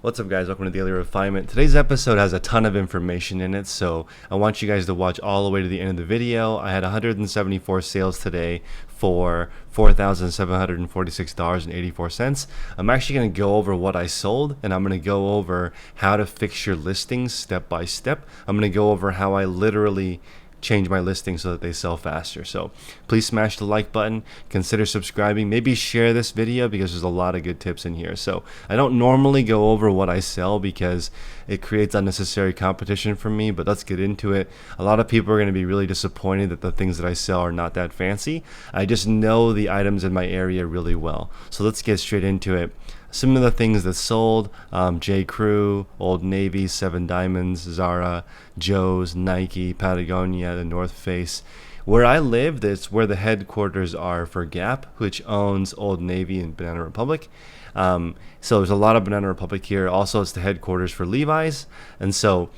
What's up, guys? Welcome to Daily Refinement. Today's episode has a ton of information in it, so I want you guys to watch all the way to the end of the video. I had 174 sales today for $4,746.84. I'm actually going to go over what I sold, and I'm going to go over how to fix your listings step by step. I'm going to go over how I literally change my listings so that they sell faster. So please smash the like button, consider subscribing, maybe share this video because there's a lot of good tips in here. So I don't normally go over what I sell because it creates unnecessary competition for me, but let's get into it. A lot of people are going to be really disappointed that the things that I sell are not that fancy. I just know the items in my area really well. So let's get straight into it. Some of the things that sold: J. Crew, Old Navy, Seven Diamonds, Zara, Joe's, Nike, Patagonia, the North Face. Where I live, that's where the headquarters are for Gap, which owns Old Navy and Banana Republic. So there's a lot of Banana Republic here. Also, it's the headquarters for Levi's. And so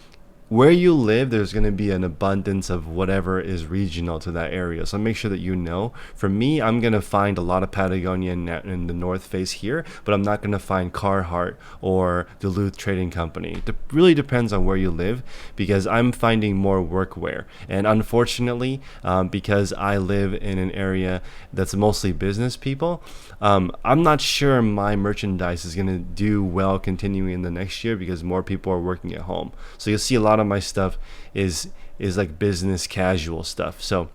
where you live, there's going to be an abundance of whatever is regional to that area. So make sure that you know. For me, I'm going to find a lot of Patagonia in the North Face here, but I'm not going to find Carhartt or Duluth Trading Company. It really depends on where you live, because I'm finding more workwear. And unfortunately, because I live in an area that's mostly business people, I'm not sure my merchandise is going to do well continuing in the next year because more people are working at home. So you'll see a lot of my stuff is like business casual stuff. So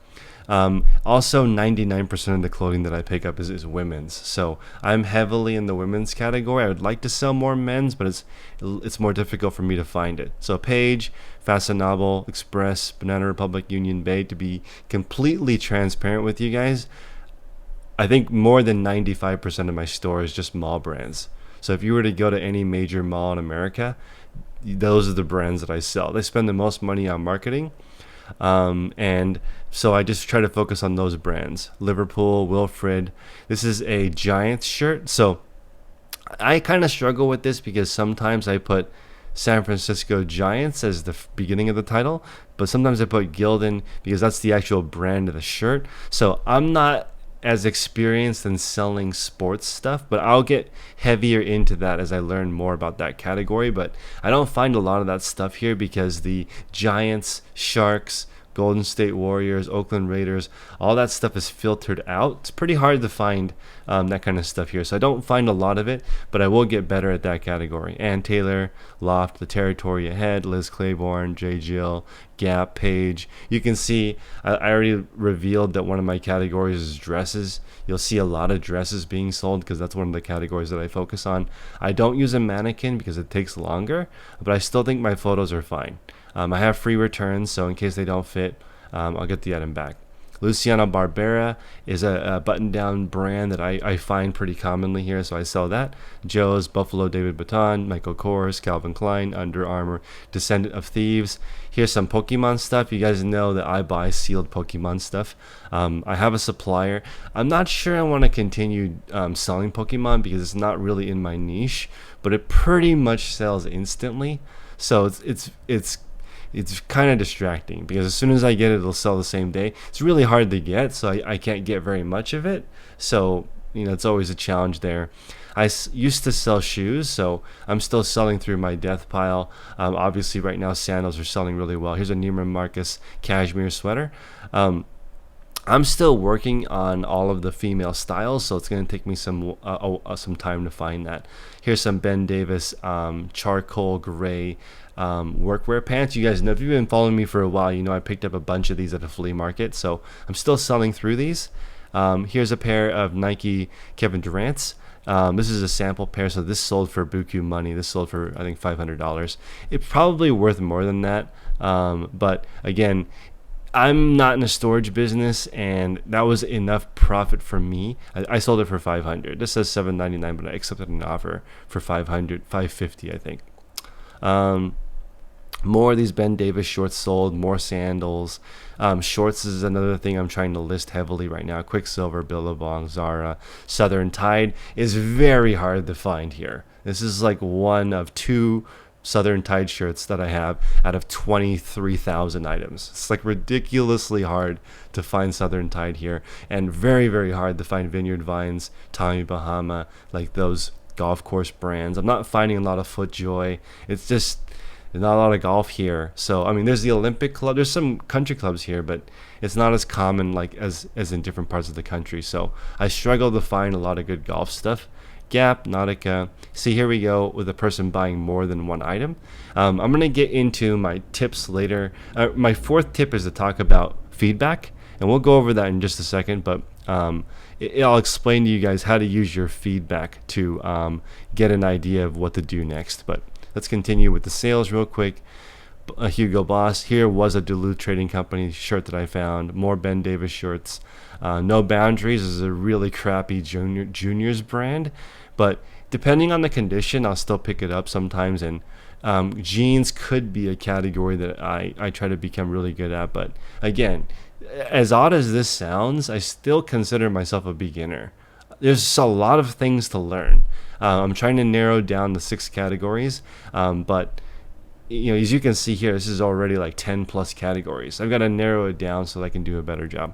also 99% of the clothing that I pick up is women's. So I'm heavily in the women's category. I would like to sell more men's, but it's more difficult for me to find it. So Page, Fashionable, Express, Banana Republic, Union Bay. To be completely transparent with you guys, I think more than 95% of my store is just mall brands. So if you were to go to any major mall in America, those are the brands that I sell. They spend the most money on marketing. And so I just try to focus on those brands. Liverpool, Wilfred. This is a Giants shirt. So I kind of struggle with this because sometimes I put San Francisco Giants as the beginning of the title, but sometimes I put Gildan because that's the actual brand of the shirt. So I'm not as experienced in selling sports stuff, but I'll get heavier into that as I learn more about that category. But I don't find a lot of that stuff here because the Giants, Sharks, Golden State Warriors, Oakland Raiders, all that stuff is filtered out. It's pretty hard to find that kind of stuff here. So I don't find a lot of it, but I will get better at that category. Ann Taylor, Loft, The Territory Ahead, Liz Claiborne, J. Jill, Gap, Page. You can see I already revealed that one of my categories is dresses. You'll see a lot of dresses being sold because that's one of the categories that I focus on. I don't use a mannequin because it takes longer, but I still think my photos are fine. I have free returns, so in case they don't fit, I'll get the item back. Luciano Barbera is a button-down brand that I find pretty commonly here, so I sell that. Joe's, Buffalo David Vuitton, Michael Kors, Calvin Klein, Under Armour, Descendant of Thieves. Here's some Pokemon stuff. You guys know that I buy sealed Pokemon stuff. I have a supplier. I'm not sure I want to continue selling Pokemon because it's not really in my niche, but it pretty much sells instantly. So it's kind of distracting because as soon as I get it, it'll sell the same day. It's really hard to get, so I can't get very much of it. So, it's always a challenge there. I used to sell shoes, so I'm still selling through my death pile. Obviously, right now, sandals are selling really well. Here's a Neiman Marcus cashmere sweater. I'm still working on all of the female styles, so it's going to take me some time to find that. Here's some Ben Davis charcoal gray workwear pants. You guys know, if you've been following me for a while, you know I picked up a bunch of these at a flea market, so I'm still selling through these. Here's a pair of Nike Kevin Durant's. This is a sample pair, so this sold for buku money. This sold for, I think, $500. It's probably worth more than that, but again, I'm not in a storage business, and that was enough profit for me. I sold it for $500. This says $799, but I accepted an offer for $550, I think. More of these Ben Davis shorts sold. More sandals. Shorts is another thing I'm trying to list heavily right now. Quicksilver, Billabong, Zara, Southern Tide is very hard to find here. This is like one of two Southern Tide shirts that I have out of 23,000 items. It's like ridiculously hard to find Southern Tide here, and very, very hard to find Vineyard Vines, Tommy Bahama, like those golf course brands. I'm not finding a lot of FootJoy. It's just there's not a lot of golf here. So I mean, there's the Olympic Club. There's some country clubs here, but it's not as common like as in different parts of the country. So I struggle to find a lot of good golf stuff. Gap, Nautica. See, here we go with a person buying more than one item. I'm going to get into my tips later. My fourth tip is to talk about feedback, and we'll go over that in just a second. But I'll explain to you guys how to use your feedback to get an idea of what to do next. But let's continue with the sales real quick. Hugo Boss. Here was a Duluth Trading Company shirt that I found. More Ben Davis shirts. No Boundaries is a really crappy juniors brand, but depending on the condition, I'll still pick it up sometimes. And jeans could be a category that I try to become really good at. But again, as odd as this sounds, I still consider myself a beginner. There's a lot of things to learn. I'm trying to narrow down the 6 categories, but as you can see here, this is already like 10 plus categories. I've got to narrow it down so that I can do a better job.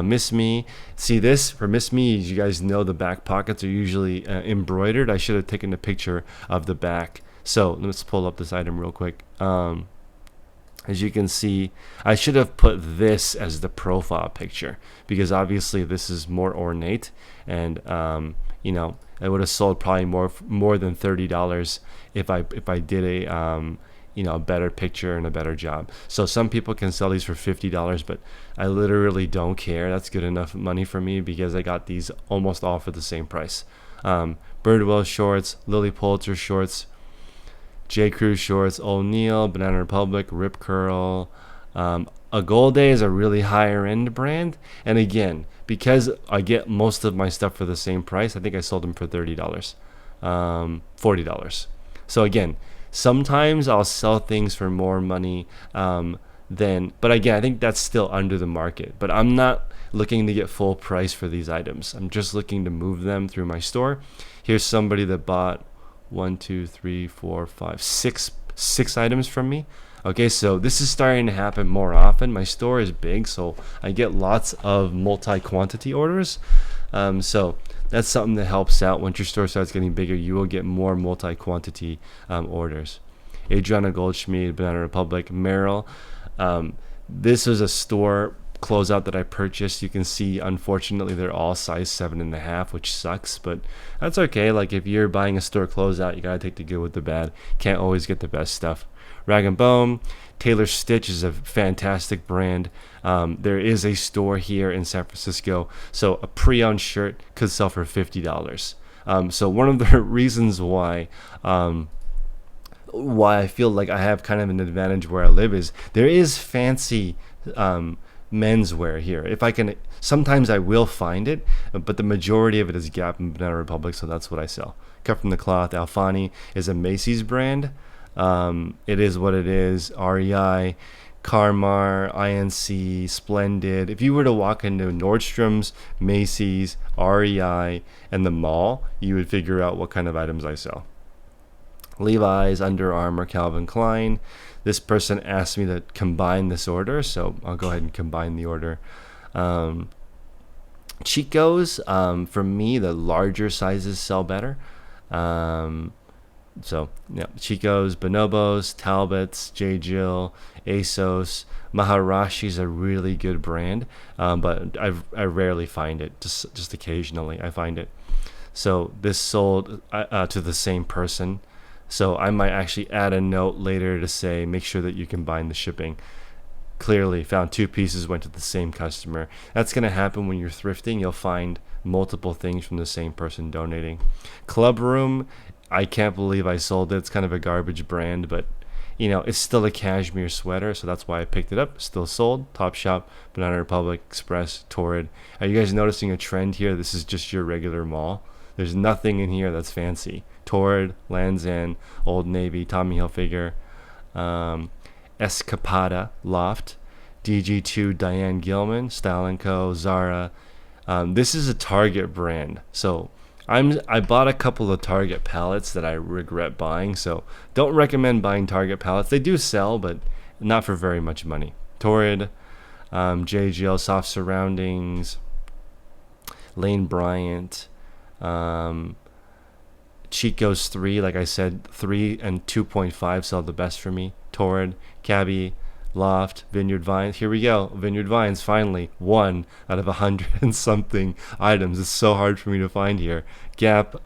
Miss Me. See this for Miss Me, as you guys know, the back pockets are usually embroidered. I should have taken a picture of the back. So let's pull up this item real quick. As you can see, I should have put this as the profile picture because obviously this is more ornate, and I would have sold probably more than $30 if I did a better picture and a better job. So some people can sell these for $50, but I literally don't care. That's good enough money for me because I got these almost all for the same price. Birdwell shorts, Lily Pulitzer shorts, J. Crew shorts, O'Neill, Banana Republic, Rip Curl. Agolde is a really higher end brand, and again, because I get most of my stuff for the same price, I think I sold them for $30, $40. So again, sometimes I'll sell things for more money but again, I think that's still under the market. But I'm not looking to get full price for these items. I'm just looking to move them through my store. Here's somebody that bought 6 items from me. Okay, so this is starting to happen more often. My store is big, so I get lots of multi-quantity orders. So that's something that helps out. Once your store starts getting bigger, you will get more multi-quantity orders. Adriana Goldschmied, Banana Republic, Merrill. This was a store closeout that I purchased. You can see, unfortunately, they're all size 7.5, which sucks, but that's okay. Like, if you're buying a store closeout, you gotta take the good with the bad. Can't always get the best stuff. Rag & Bone. Taylor Stitch is a fantastic brand. There is a store here in San Francisco, so a pre-owned shirt could sell for $50. So one of the reasons why I feel like I have kind of an advantage where I live is there is fancy menswear here. If I can, sometimes I will find it, but the majority of it is Gap and Banana Republic, so that's what I sell. Cut from the Cloth. Alfani is a Macy's brand. It is what it is. REI, Carmar, INC, Splendid. If you were to walk into Nordstrom's, Macy's, REI, and the mall, you would figure out what kind of items I sell. Levi's, Under Armour, Calvin Klein. This person asked me to combine this order, so I'll go ahead and combine the order. Chico's, for me, the larger sizes sell better. Chico's, Bonobos, Talbots, J. Jill, ASOS. Maharashi's a really good brand, but I rarely find it. Just occasionally I find it. So this sold to the same person. So I might actually add a note later to say, make sure that you combine the shipping. Clearly found 2 pieces went to the same customer. That's going to happen when you're thrifting. You'll find multiple things from the same person donating. Club Room, I can't believe I sold it. It's kind of a garbage brand, but it's still a cashmere sweater, so that's why I picked it up. Still sold. Topshop, Banana Republic, Express, Torrid. Are you guys noticing a trend here? This is just your regular mall. There's nothing in here that's fancy. Torrid, Lands' End, Old Navy, Tommy Hilfiger, Escapada, Loft, DG2, Diane Gilman, Style & Co., Zara. This is a Target brand. So I bought a couple of Target palettes that I regret buying. So don't recommend buying Target palettes. They do sell, but not for very much money. Torrid, JGL, Soft Surroundings, Lane Bryant, Chico's 3, like I said, 3 and 2.5 sell the best for me. Torrid, Cabby, Loft, Vineyard Vines. Here we go. Vineyard Vines, finally. 1 out of 100 and something items. It's so hard for me to find here. Gap,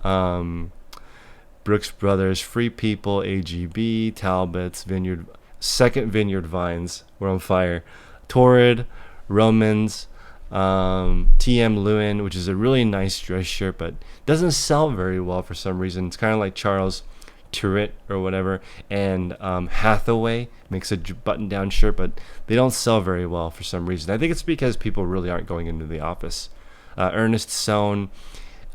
Brooks Brothers, Free People, AGB, Talbot's, Vineyard, second Vineyard Vines. We're on fire. Torrid, Romans, TM Lewin, which is a really nice dress shirt, but doesn't sell very well for some reason. It's kind of like Charles Turret or whatever, and Hathaway makes a button-down shirt, but they don't sell very well for some reason. I think it's because people really aren't going into the office. Ernest Sohn,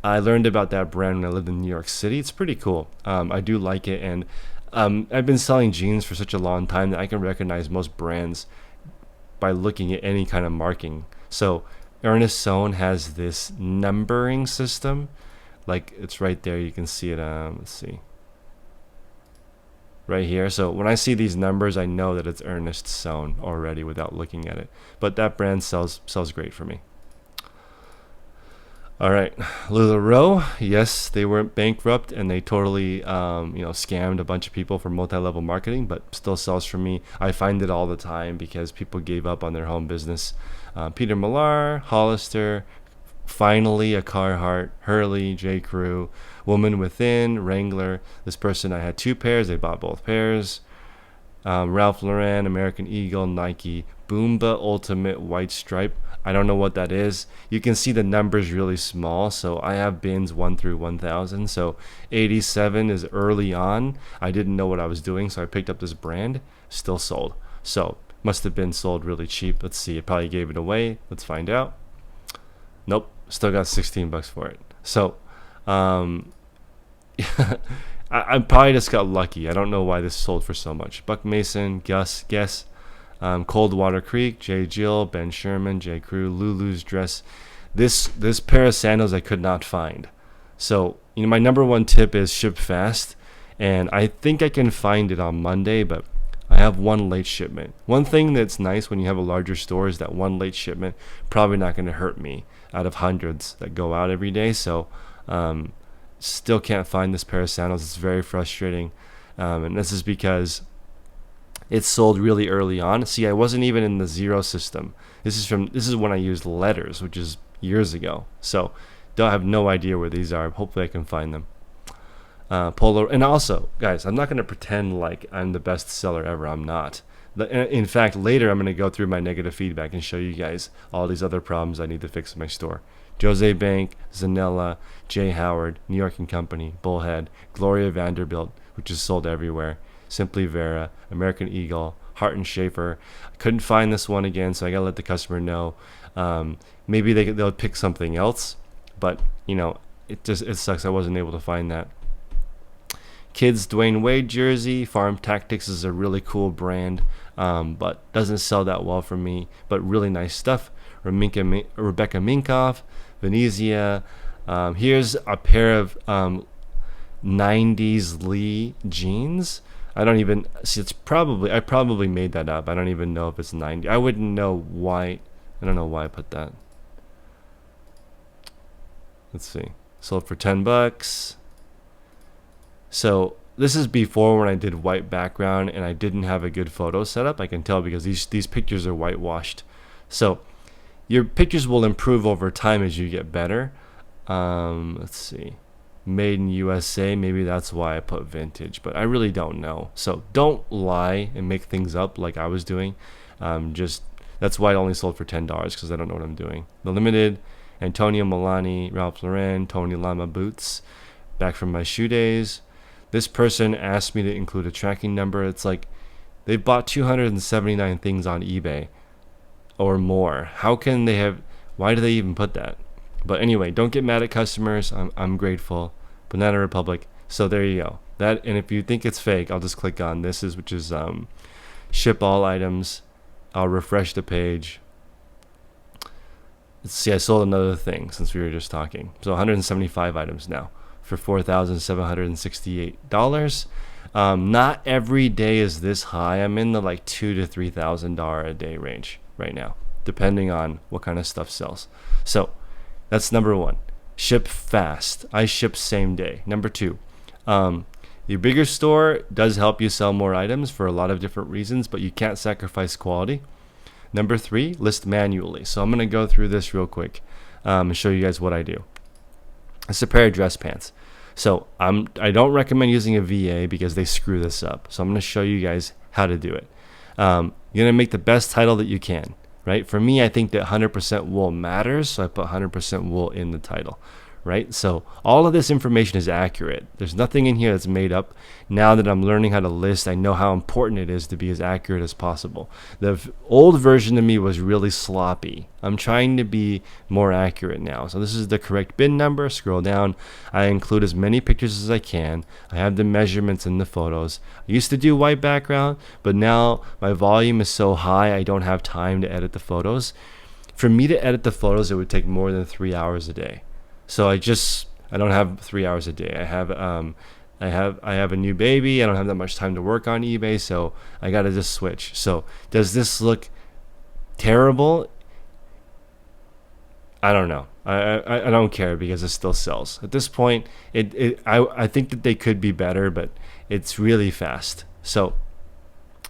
I learned about that brand when I lived in New York City. It's pretty cool. I do like it, and I've been selling jeans for such a long time that I can recognize most brands by looking at any kind of marking. So Ernest Sohn has this numbering system, like it's right there. You can see it. Let's see, right here. So when I see these numbers, I know that it's Ernest Sohn already without looking at it. But that brand sells great for me. All right, LuLaRoe, yes, they weren't bankrupt and they totally, scammed a bunch of people for multi-level marketing, but still sells for me. I find it all the time because people gave up on their home business. Peter Millar, Hollister, finally a Carhartt, Hurley, J. Crew, Woman Within, Wrangler. This person, I had 2 pairs. They bought both pairs. Ralph Lauren, American Eagle, Nike, Boomba Ultimate White Stripe. I don't know what that is. You can see the numbers really small, so I have bins 1 through 1,000. So 87 is early on. I didn't know what I was doing, so I picked up this brand. Still sold. So must have been sold really cheap. Let's see. It probably gave it away. Let's find out. Nope. Still got 16 bucks for it. So I probably just got lucky. I don't know why this sold for so much. Buck Mason, Gus, Guess. Coldwater Creek, J. Jill, Ben Sherman, J. Crew, Lulu's dress. This pair of sandals I could not find. So, my number one tip is ship fast. And I think I can find it on Monday, but I have 1 late shipment. One thing that's nice when you have a larger store is that 1 late shipment probably not going to hurt me out of hundreds that go out every day. So, still can't find this pair of sandals. It's very frustrating. And this is because it sold really early on. See, I wasn't even in the zero system. This is when I used letters, which is years ago. So don't have no idea where these are. Hopefully I can find them. Polo, and also, guys, I'm not going to pretend like I'm the best seller ever. I'm not. In fact, later I'm going to go through my negative feedback and show you guys all these other problems I need to fix in my store. Jose Bank, Zanella, J. Howard, New York & Company, Bullhead, Gloria Vanderbilt, which is sold everywhere. Simply Vera, American Eagle, Hart and Schaefer. I couldn't find this one again, so I gotta let the customer know. Maybe they'll pick something else, but it sucks I wasn't able to find that. Kids Dwayne Wade jersey. Farm Tactics is a really cool brand, but doesn't sell that well for me. But really nice stuff. Rebecca Minkoff, Venezia. Here's a pair of 90s Lee jeans. I don't even see. I probably made that up. I don't even know if it's 90. I wouldn't know why. I don't know why I put that. Let's see. Sold for 10 bucks. So this is before when I did white background and I didn't have a good photo setup. I can tell because these pictures are whitewashed. So your pictures will improve over time as you get better. Let's see. Made in USA, maybe that's why I put vintage, but I really don't know. So don't lie and make things up like I was doing. That's why I only sold for $10 because I don't know what I'm doing. The Limited, Antonio Milani, Ralph Lauren, Tony Lama boots, back from my shoe days. This person asked me to include a tracking number. It's like they bought 279 things on eBay or more. How can they have? Why do they even put that? But anyway, don't get mad at customers. I'm grateful. Banana Republic. So there you go. That, and if you think it's fake, I'll just click on this, which is ship all items. I'll refresh the page. Let's see, I sold another thing since we were just talking. So 175 items now for $4,768. Not every day is this high. I'm in the like $2,000 to $3,000 a day range right now, depending on what kind of stuff sells. So that's number 1. Ship fast. I ship same day. Number 2, Your bigger store does help you sell more items for a lot of different reasons, but you can't sacrifice quality. Number 3, list manually. So I'm going to go through this real quick and show you guys what I do. It's a pair of dress pants. So I don't recommend using a VA because they screw this up. So I'm going to show you guys how to do it. You're going to make the best title that you can, right? For me, I think that 100% wool matters, so I put 100% wool in the title, right? So all of this information is accurate. There's nothing in here that's made up. Now that I'm learning how to list, I know how important it is to be as accurate as possible. The old version of me was really sloppy. I'm trying to be more accurate now. So this is the correct bin number. Scroll down. I include as many pictures as I can. I have the measurements in the photos. I used to do white background, but now my volume is so high I don't have time to edit the photos. For me to edit the photos, it would take more than 3 hours a day. So I don't have 3 hours a day. I have a new baby. I don't have that much time to work on eBay, so I got to just switch. So does this look terrible? I don't know. I don't care because it still sells. At this point, I think that they could be better, but it's really fast. So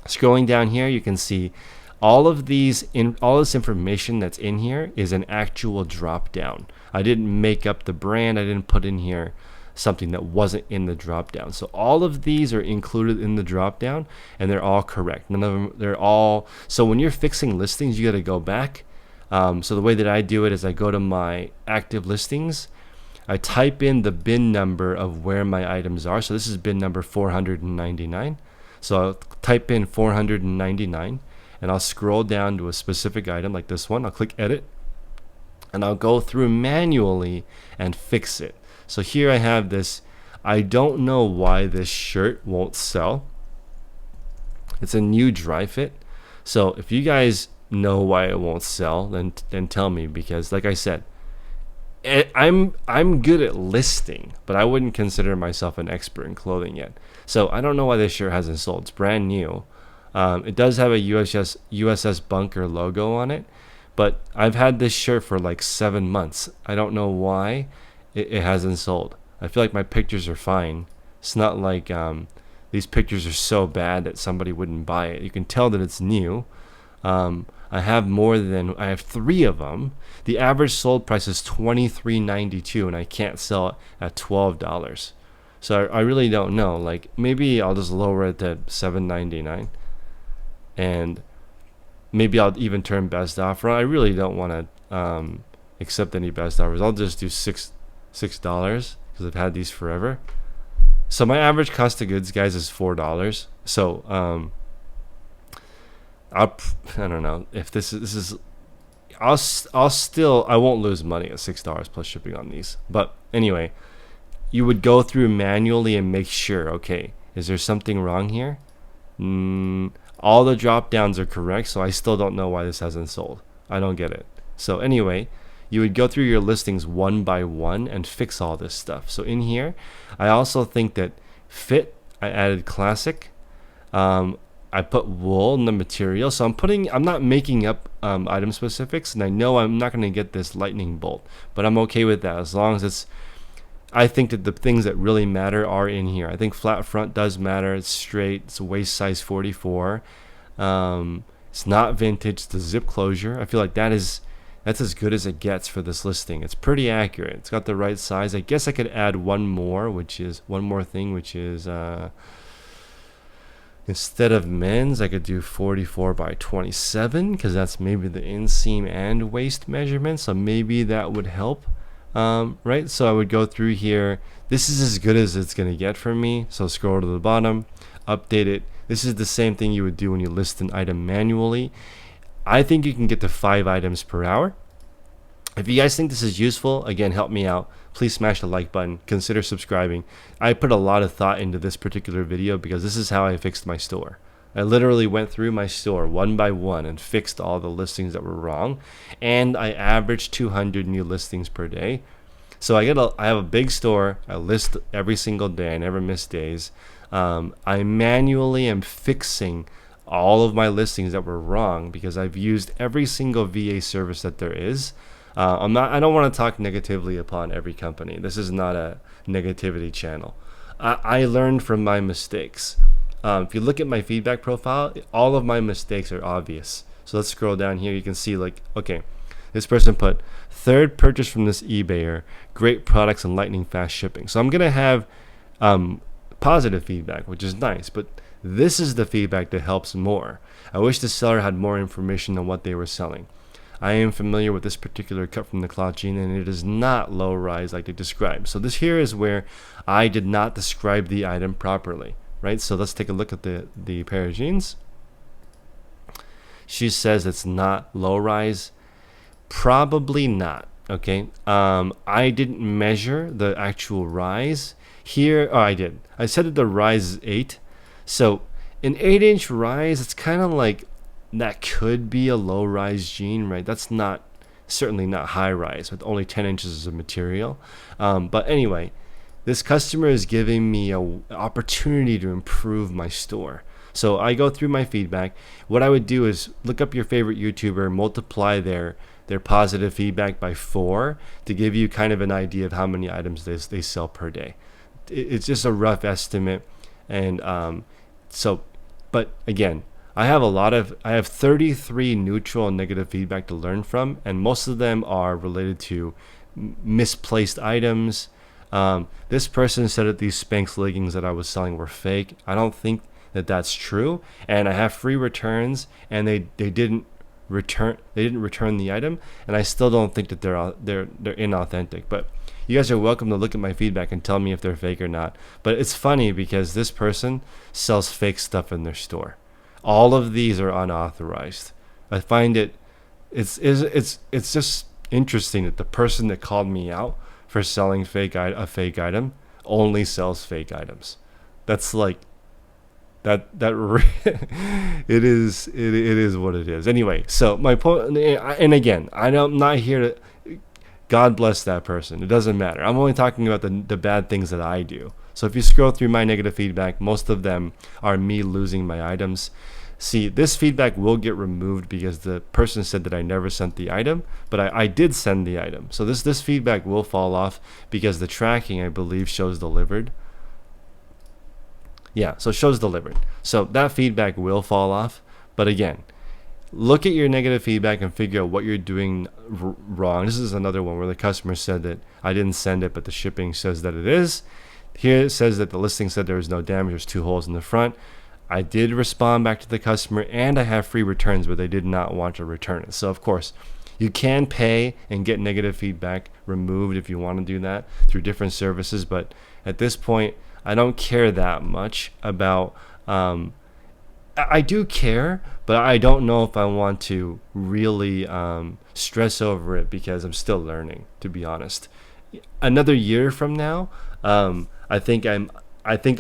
scrolling down here, you can see all this information that's in here is an actual drop down. I didn't make up the brand. I didn't put in here something that wasn't in the drop down. So all of these are included in the drop down, and they're all correct. None of them, they're all. So when you're fixing listings, you got to go back. So the way that I do it is I go to my active listings. I type in the bin number of where my items are. So this is bin number 499. So I'll type in 499, and I'll scroll down to a specific item like this one. I'll click edit, and I'll go through manually and fix it. So here I have this. I don't know why this shirt won't sell. It's a new dry fit. So if you guys know why it won't sell, then tell me, because like I said, I'm good at listing, but I wouldn't consider myself an expert in clothing yet. So I don't know why this shirt hasn't sold. It's brand new. It does have a USS Bunker logo on it, but I've had this shirt for like 7 months. I don't know why it hasn't sold. I feel like my pictures are fine. It's not like these pictures are so bad that somebody wouldn't buy it. You can tell that it's new. I have 3 of them. The average sold price is $23.92, and I can't sell it at $12. So I really don't know. Like, maybe I'll just lower it to $7.99, and maybe I'll even turn best offer. I really don't want to accept any best offers. I'll just do $6 because I've had these forever. So my average cost of goods, guys, is $4. So I don't know if this is I won't lose money at $6 plus shipping on these. But anyway, you would go through manually and make sure, okay, is there something wrong here? All the drop downs are correct, so I still don't know why this hasn't sold. I don't get it. So anyway, you would go through your listings one by one and fix all this stuff. So in here, I also think that fit, I added classic. I put wool in the material, so I'm not making up item specifics, and I know I'm not going to get this lightning bolt, but I'm okay with that as long as I think that the things that really matter are in here. I think flat front does matter. It's straight. It's a waist size 44. It's not vintage. It's the zip closure. I feel like that's as good as it gets for this listing. It's pretty accurate. It's got the right size. I guess I could add one more thing, which is instead of men's, I could do 44 by 27 because that's maybe the inseam and waist measurement. So maybe that would help. Right, so I would go through here. This is as good as it's going to get for me. So scroll to the bottom, update it. This is the same thing you would do when you list an item manually. I think you can get to 5 items per hour. If you guys think this is useful, again, help me out. Please smash the like button. Consider subscribing. I put a lot of thought into this particular video because this is how I fixed my store. I literally went through my store one by one and fixed all the listings that were wrong, and I averaged 200 new listings per day. So I have a big store. I list every single day. I never miss days. I manually am fixing all of my listings that were wrong because I've used every single VA service that there is. I don't want to talk negatively upon every company. This is not a negativity channel. I learned from my mistakes. If you look at my feedback profile, all of my mistakes are obvious. So let's scroll down here. You can see, like, okay, this person put third purchase from this eBayer, great products and lightning fast shipping. So I'm gonna have positive feedback, which is nice, but this is the feedback that helps more. I wish the seller had more information on what they were selling. I am familiar with this particular cut from the cloth jean, and it is not low rise like they described. So this here is where I did not describe the item properly, right? So let's take a look at the pair of jeans. She says it's not low rise. Probably not. Okay. I didn't measure the actual rise here. Oh, I did. I said that the rise is 8. So an 8-inch rise, it's kind of like that could be a low rise jean, right? That's not, certainly not high rise with only 10 inches of material. But anyway, this customer is giving me an opportunity to improve my store. So I go through my feedback. What I would do is look up your favorite YouTuber, multiply their positive feedback by 4 to give you kind of an idea of how many items they sell per day. It's just a rough estimate. And but again, I have 33 neutral and negative feedback to learn from, and most of them are related to misplaced items. This person said that these Spanx leggings that I was selling were fake. I don't think that that's true, and I have free returns, and they didn't return the item, and I still don't think that they're inauthentic. But you guys are welcome to look at my feedback and tell me if they're fake or not. But it's funny because this person sells fake stuff in their store. All of these are unauthorized. I find it's just interesting that the person that called me out for selling a fake item only sells fake items. That's like that it is what it is. Anyway, so my point, and again, I'm not here to, God bless that person. It doesn't matter. I'm only talking about the bad things that I do. So if you scroll through my negative feedback, most of them are me losing my items. See, this feedback will get removed because the person said that I never sent the item, but I did send the item. So this feedback will fall off because the tracking, I believe, shows delivered. Yeah, so it shows delivered. So that feedback will fall off. But again, look at your negative feedback and figure out what you're doing wrong. This is another one where the customer said that I didn't send it, but the shipping says that it is. Here it says that the listing said there was no damage. There's 2 holes in the front. I did respond back to the customer, and I have free returns, but they did not want to return it. So of course, you can pay and get negative feedback removed if you want to do that through different services. But at this point, I don't care that much about, I do care, but I don't know if I want to really stress over it because I'm still learning, to be honest. Another year from now, I think I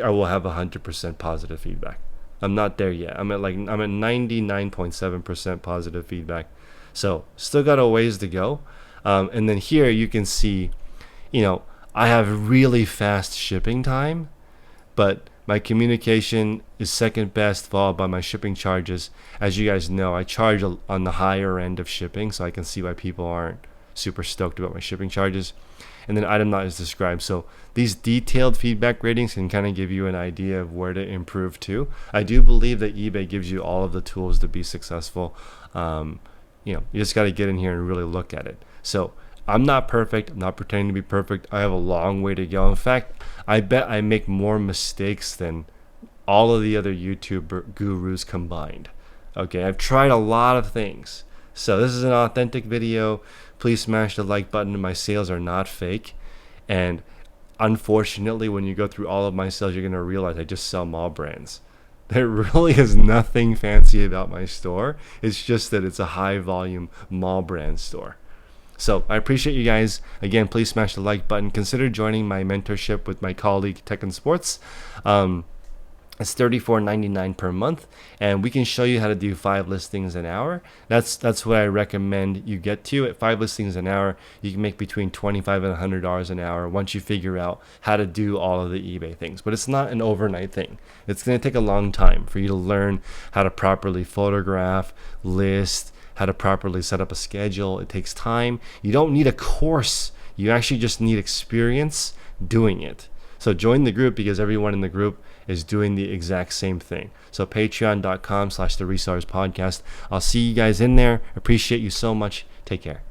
will have 100% positive feedback. I'm not there yet. I'm at 99.7% positive feedback. So still got a ways to go. And then here you can see, I have really fast shipping time, but my communication is second best, followed by my shipping charges. As you guys know, I charge on the higher end of shipping, so I can see why people aren't super stoked about my shipping charges. And then item not is described. So these detailed feedback ratings can kind of give you an idea of where to improve to. I do believe that eBay gives you all of the tools to be successful. You just got to get in here and really look at it. So I'm not perfect. I'm not pretending to be perfect. I have a long way to go. In fact, I bet I make more mistakes than all of the other YouTube gurus combined. Okay, I've tried a lot of things. So this is an authentic video. Please smash the like button. My sales are not fake. And unfortunately, when you go through all of my sales, you're going to realize I just sell mall brands. There really is nothing fancy about my store. It's just that it's a high volume mall brand store. So I appreciate you guys. Again, please smash the like button. Consider joining my mentorship with my colleague Tech and Sports. It's $34.99 per month, and we can show you how to do 5 listings an hour. That's what I recommend you get to. At 5 listings an hour, you can make between $25 and $100 an hour once you figure out how to do all of the eBay things. But it's not an overnight thing. It's going to take a long time for you to learn how to properly photograph, list, how to properly set up a schedule. It takes time. You don't need a course. You actually just need experience doing it. So join the group because everyone in the group is doing the exact same thing. So patreon.com/the Resellers Podcast. I'll see you guys in there. Appreciate you so much. Take care.